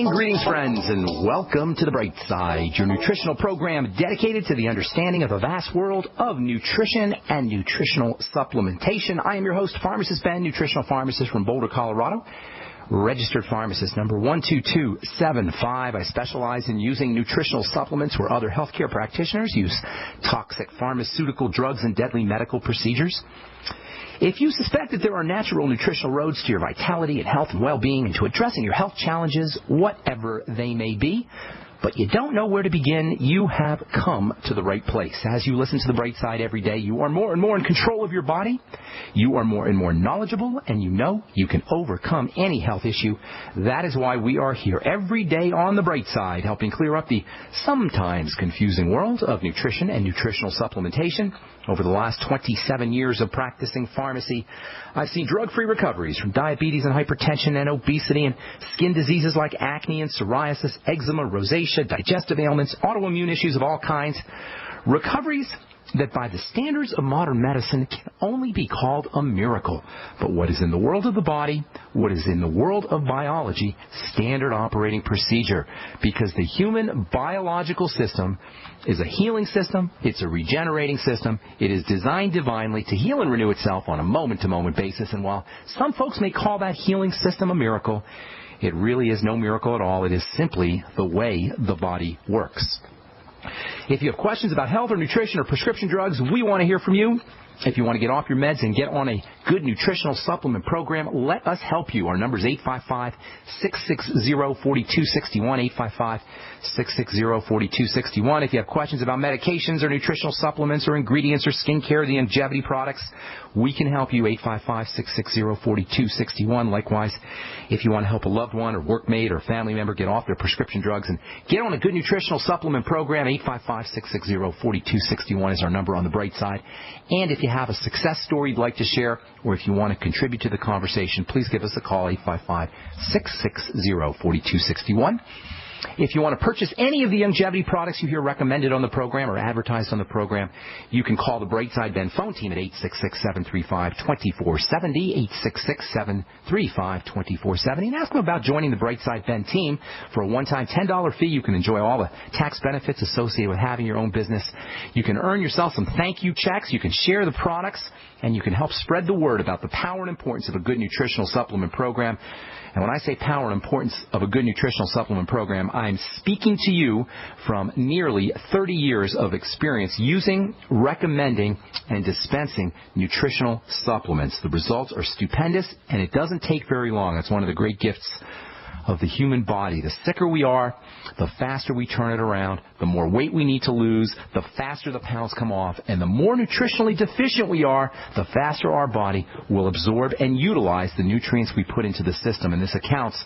morning. Greetings, friends, and welcome to the Brightside, your nutritional program dedicated to the understanding of the vast world of nutrition and nutritional supplementation. I am your host, Pharmacist Ben, nutritional pharmacist from Boulder, Colorado. Registered pharmacist number 12275. I specialize in using nutritional supplements where other healthcare practitioners use toxic pharmaceutical drugs and deadly medical procedures. If you suspect that there are natural nutritional roads to your vitality and health and well-being and to addressing your health challenges, whatever they may be, but you don't know where to begin, you have come to the right place. As you listen to the Bright Side every day, you are more and more in control of your body. You are more and more knowledgeable, and you know you can overcome any health issue. That is why we are here every day on the Bright Side, helping clear up the sometimes confusing world of nutrition and nutritional supplementation. Over the last 27 years of practicing pharmacy, I've seen drug-free recoveries from diabetes and hypertension and obesity and skin diseases like acne and psoriasis, eczema, rosacea, digestive ailments, autoimmune issues of all kinds. Recoveries that by the standards of modern medicine can only be called a miracle. But what is in the world of the body, what is in the world of biology, standard operating procedure. Because the human biological system is a healing system, it's a regenerating system, it is designed divinely to heal and renew itself on a moment-to-moment basis. And while some folks may call that healing system a miracle, it really is no miracle at all. It is simply the way the body works. If you have questions about health or nutrition or prescription drugs, we want to hear from you. If you want to get off your meds and get on a good nutritional supplement program, let us help you. Our number is 855-660-4261, 855-660-4261. If you have questions about medications or nutritional supplements or ingredients or skincare, the longevity products, we can help you, 855-660-4261. Likewise, if you want to help a loved one or workmate or family member get off their prescription drugs and get on a good nutritional supplement program, 855-660-4261 is our number on the Bright Side. And if you have a success story you'd like to share, or if you want to contribute to the conversation, please give us a call, 855-660-4261. If you want to purchase any of the longevity products you hear recommended on the program or advertised on the program, you can call the Brightside Ben phone team at 866-735-2470, 866-735-2470, and ask them about joining the Brightside Ben team. For a one-time $10 fee, you can enjoy all the tax benefits associated with having your own business. You can earn yourself some thank you checks, you can share the products, and you can help spread the word about the power and importance of a good nutritional supplement program. And when I say power and importance of a good nutritional supplement program, I'm speaking to you from nearly 30 years of experience using, recommending, and dispensing nutritional supplements. The results are stupendous, and it doesn't take very long. That's one of the great gifts of the human body. The sicker we are, the faster we turn it around, the more weight we need to lose, the faster the pounds come off, and the more nutritionally deficient we are, the faster our body will absorb and utilize the nutrients we put into the system. And this accounts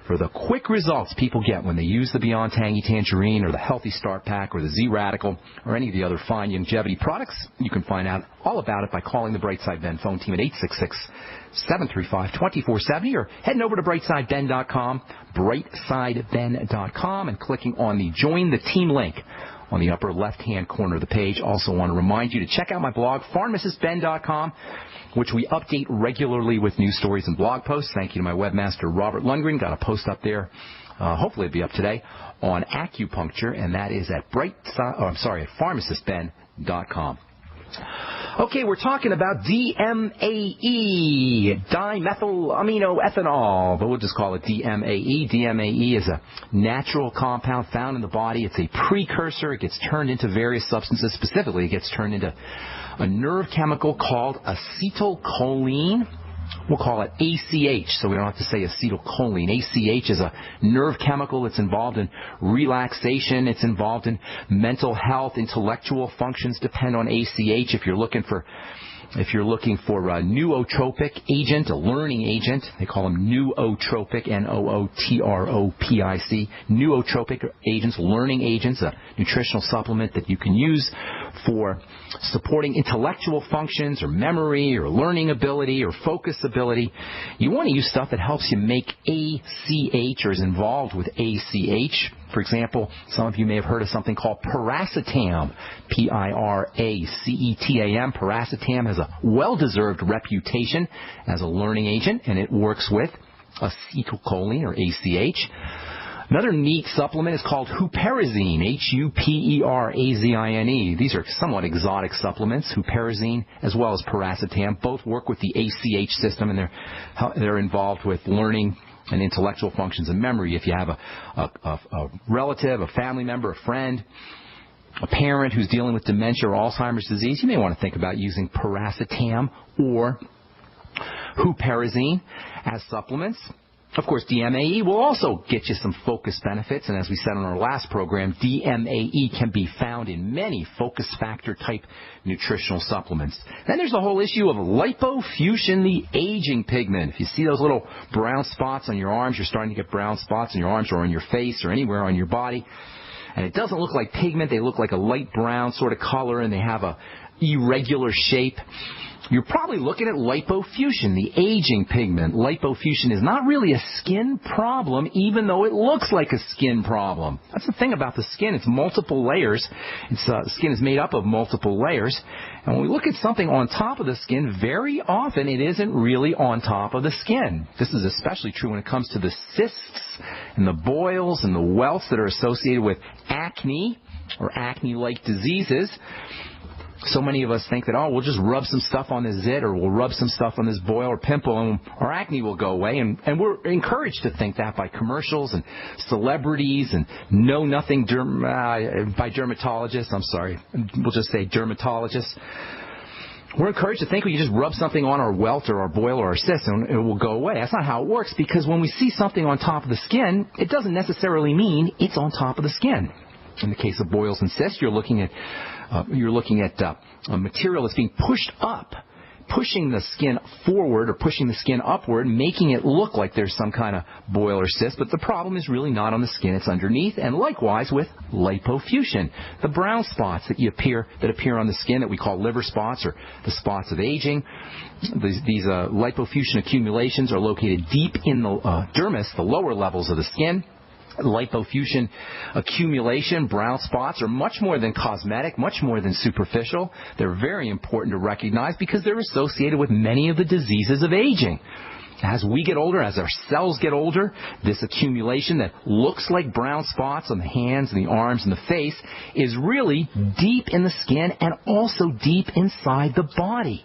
for the quick results people get when they use the Beyond Tangy Tangerine or the Healthy Start Pack or the Z-Radical or any of the other fine longevity products. You can find out all about it by calling the Brightside Ben phone team at 866-735-2470 or heading over to brightsideben.com, brightsideben.com, and clicking on the Join the Team link on the upper left-hand corner of the page. Also want to remind you to check out my blog, pharmacistben.com, which we update regularly with news stories and blog posts. Thank you to my webmaster, Robert Lundgren. Got a post up there, hopefully it'll be up today, on acupuncture, and that is at pharmacistben.com. Okay, we're talking about DMAE, dimethylaminoethanol, but we'll just call it DMAE. DMAE is a natural compound found in the body. It's a precursor. It gets turned into various substances. Specifically, it gets turned into a nerve chemical called acetylcholine. We'll call it ACH, so we don't have to say acetylcholine. ACH is a nerve chemical. It's involved in relaxation. It's involved in mental health. Intellectual functions depend on ACH. If you're looking for a nootropic agent, a learning agent, they call them nootropic, Nootropic, nootropic agents, learning agents, a nutritional supplement that you can use for supporting intellectual functions or memory or learning ability or focus ability. You want to use stuff that helps you make ACH or is involved with ACH. For example, some of you may have heard of something called piracetam, P-I-R-A-C-E-T-A-M. Piracetam has a well-deserved reputation as a learning agent, and it works with acetylcholine or ACH. Another neat supplement is called huperazine, Huperazine. These are somewhat exotic supplements, huperazine as well as piracetam. Both work with the ACH system, and they're involved with learning and intellectual functions and memory. If you have a relative, a family member, a friend, a parent who's dealing with dementia or Alzheimer's disease, you may want to think about using piracetam or huperazine as supplements. Of course, DMAE will also get you some focus benefits, and as we said on our last program, DMAE can be found in many focus factor type nutritional supplements. Then there's the whole issue of lipofusion, the aging pigment. If you see those little brown spots on your arms, you're starting to get brown spots on your arms or on your face or anywhere on your body, and it doesn't look like pigment, they look like a light brown sort of color, and they have a irregular shape. You're probably looking at lipofusion, the aging pigment. Lipofusion is not really a skin problem, even though it looks like a skin problem. That's the thing about the skin. It's multiple layers. The skin is made up of multiple layers. And when we look at something on top of the skin, very often it isn't really on top of the skin. This is especially true when it comes to the cysts and the boils and the welts that are associated with acne or acne-like diseases. So many of us think that, we'll just rub some stuff on this zit, or we'll rub some stuff on this boil or pimple, and our acne will go away. And we're encouraged to think that by commercials and celebrities and know-nothing by dermatologists. I'm sorry, we'll just say dermatologists. We're encouraged to think we can just rub something on our welt or our boil or our cyst and it will go away. That's not how it works, because when we see something on top of the skin, it doesn't necessarily mean it's on top of the skin. In the case of boils and cysts, you're looking at a material that's being pushed up, pushing the skin forward or pushing the skin upward, making it look like there's some kind of boil or cyst, but the problem is really not on the skin, it's underneath. And likewise with lipofusion, the brown spots that appear on the skin that we call liver spots or the spots of aging. These lipofusion accumulations are located deep in the dermis, the lower levels of the skin. Lipofusion accumulation, brown spots, are much more than cosmetic, much more than superficial. They're very important to recognize because they're associated with many of the diseases of aging. As we get older, as our cells get older, this accumulation that looks like brown spots on the hands and the arms and the face is really deep in the skin and also deep inside the body.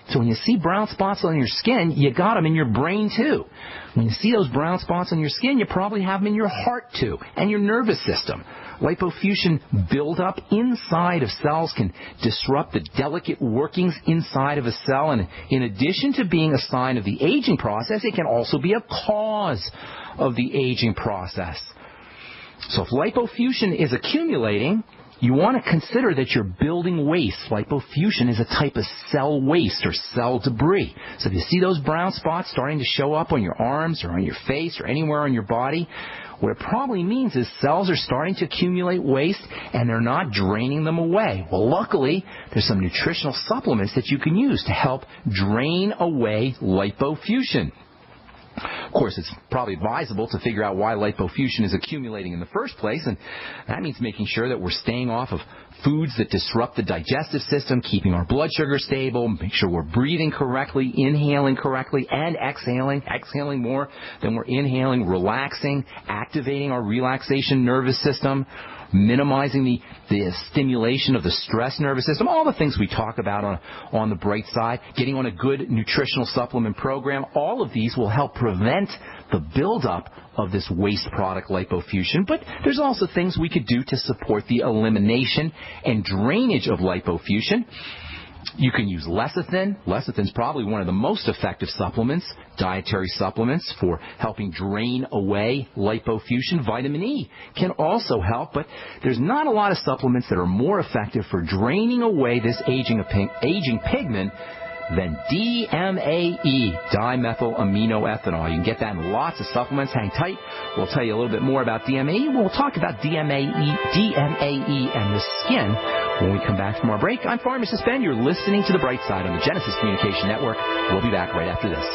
So when you see brown spots on your skin, you got them in your brain too. When you see those brown spots on your skin, you probably have them in your heart too, and your nervous system. Lipofusion buildup inside of cells can disrupt the delicate workings inside of a cell, and in addition to being a sign of the aging process, it can also be a cause of the aging process. So if lipofusion is accumulating, you want to consider that you're building waste. Lipofusion is a type of cell waste or cell debris. So if you see those brown spots starting to show up on your arms or on your face or anywhere on your body, what it probably means is cells are starting to accumulate waste and they're not draining them away. Well, luckily, there's some nutritional supplements that you can use to help drain away lipofusion. Of course, it's probably advisable to figure out why lipofusion is accumulating in the first place, and that means making sure that we're staying off of foods that disrupt the digestive system, keeping our blood sugar stable, make sure we're breathing correctly, inhaling correctly, and exhaling more than we're inhaling, relaxing, activating our relaxation nervous system, minimizing the stimulation of the stress nervous system, all the things we talk about on the Brightside, getting on a good nutritional supplement program. All of these will help prevent the buildup of this waste product lipofusion, but there's also things we could do to support the elimination and drainage of lipofusion. You can use lecithin. Lecithin is probably one of the most effective supplements, dietary supplements, for helping drain away lipofusion. Vitamin E can also help, but there's not a lot of supplements that are more effective for draining away this aging pigment than DMAE, dimethylaminoethanol. You can get that in lots of supplements. Hang tight. We'll tell you a little bit more about DMAE. We'll talk about DMAE and the skin when we come back from our break. I'm Pharmacist Ben. You're listening to The Bright Side on the Genesis Communication Network. We'll be back right after this.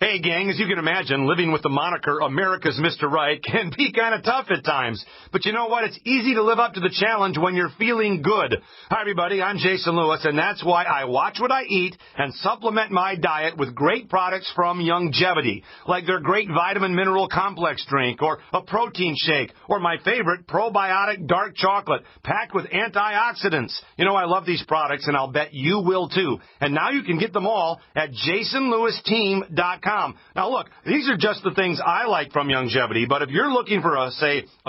Hey, gang, as you can imagine, living with the moniker America's Mr. Right can be kind of tough at times. But you know what? It's easy to live up to the challenge when you're feeling good. Hi, everybody. I'm Jason Lewis, and that's why I watch what I eat and supplement my diet with great products from Youngevity, like their great vitamin mineral complex drink or a protein shake or my favorite probiotic dark chocolate packed with antioxidants. You know, I love these products, and I'll bet you will, too. And now you can get them all at jasonlewisteam.com. Now, look, these are just the things I like from Youngevity, but if you're looking for, a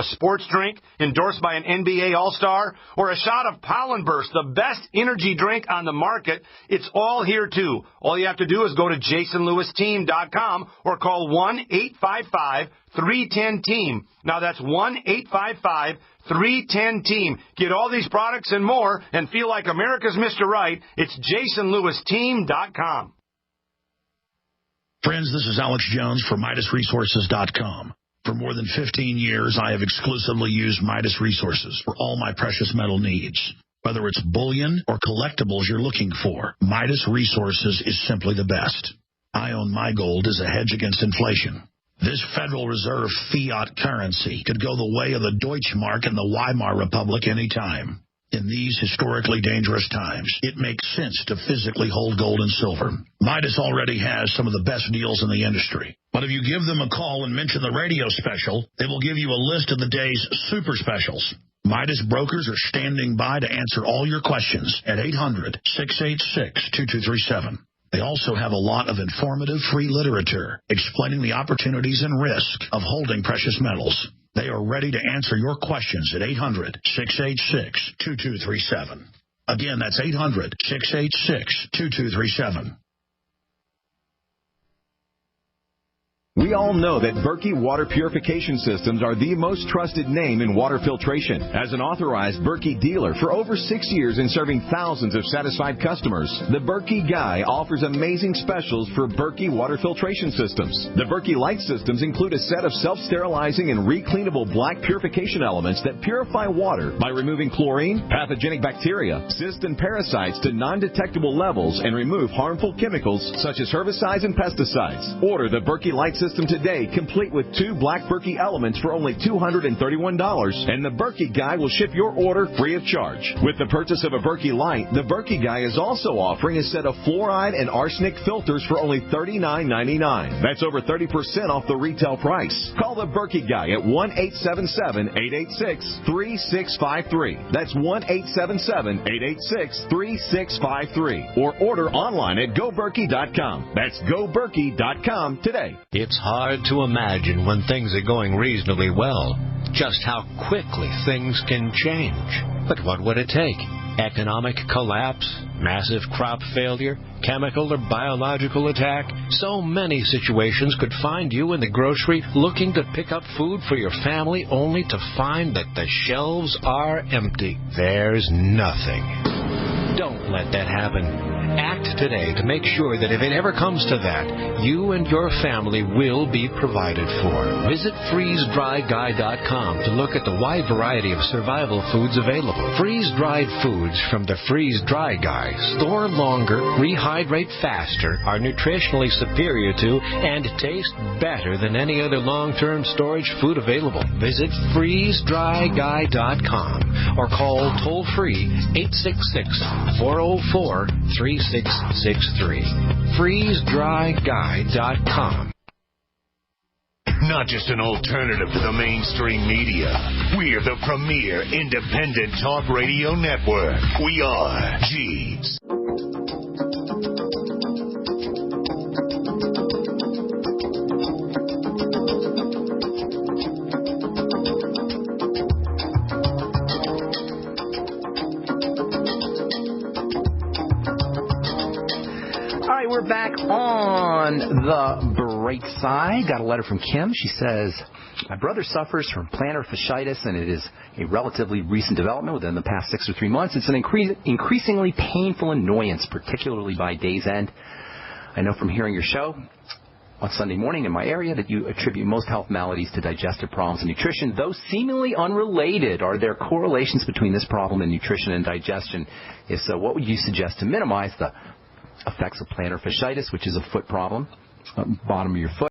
sports drink endorsed by an NBA All-Star or a shot of Pollen Burst, the best energy drink on the market, it's all here, too. All you have to do is go to jasonlewisteam.com or call 1-855-310-TEAM. Now, that's 1-855-310-TEAM. Get all these products and more and feel like America's Mr. Right. It's jasonlewisteam.com. Friends, this is Alex Jones for MidasResources.com. For more than 15 years, I have exclusively used Midas Resources for all my precious metal needs. Whether it's bullion or collectibles you're looking for, Midas Resources is simply the best. I own my gold as a hedge against inflation. This Federal Reserve fiat currency could go the way of the Deutschmark and the Weimar Republic anytime. In these historically dangerous times, it makes sense to physically hold gold and silver. Midas already has some of the best deals in the industry. But if you give them a call and mention the radio special, they will give you a list of the day's super specials. Midas brokers are standing by to answer all your questions at 800-686-2237. They also have a lot of informative free literature explaining the opportunities and risk of holding precious metals. They are ready to answer your questions at 800-686-2237. Again, that's 800-686-2237. We all know that Berkey Water Purification Systems are the most trusted name in water filtration. As an authorized Berkey dealer for over 6 years and serving thousands of satisfied customers, the Berkey Guy offers amazing specials for Berkey Water Filtration Systems. The Berkey Light Systems include a set of self-sterilizing and recleanable black purification elements that purify water by removing chlorine, pathogenic bacteria, cysts, and parasites to non-detectable levels and remove harmful chemicals such as herbicides and pesticides. Order the Berkey Light System today, complete with 2 black Berkey elements for only $231, and the Berkey Guy will ship your order free of charge. With the purchase of a Berkey Light, the Berkey Guy is also offering a set of fluoride and arsenic filters for only $39.99. That's over 30% off the retail price. Call the Berkey Guy at 1-877-886-3653. That's 1-877-886-3653. Or order online at GoBerkey.com. That's GoBerkey.com today. It's hard to imagine when things are going reasonably well just how quickly things can change. But what would it take? Economic collapse? Massive crop failure? Chemical or biological attack? So many situations could find you in the grocery looking to pick up food for your family only to find that the shelves are empty. There's nothing. Don't let that happen. Act today to make sure that if it ever comes to that, you and your family will be provided for. Visit freezedryguy.com to look at the wide variety of survival foods available. Freeze-dried foods from the Freeze Dry Guy store longer, rehydrate faster, are nutritionally superior to, and taste better than any other long-term storage food available. Visit freezedryguy.com or call toll-free 866-404-3663. freezedryguy.com. Not just an alternative to the mainstream media. We're the premier independent talk radio network. We are G's. We're back on the bright side. Got a letter from Kim. She says, my brother suffers from plantar fasciitis, and it is a relatively recent development within the past 6 or 3 months. It's an increasingly painful annoyance, particularly by day's end. I know from hearing your show on Sunday morning in my area that you attribute most health maladies to digestive problems and nutrition, though seemingly unrelated. Are there correlations between this problem and nutrition and digestion? If so, what would you suggest to minimize the effects of plantar fasciitis, which is a foot problem? bottom of your foot.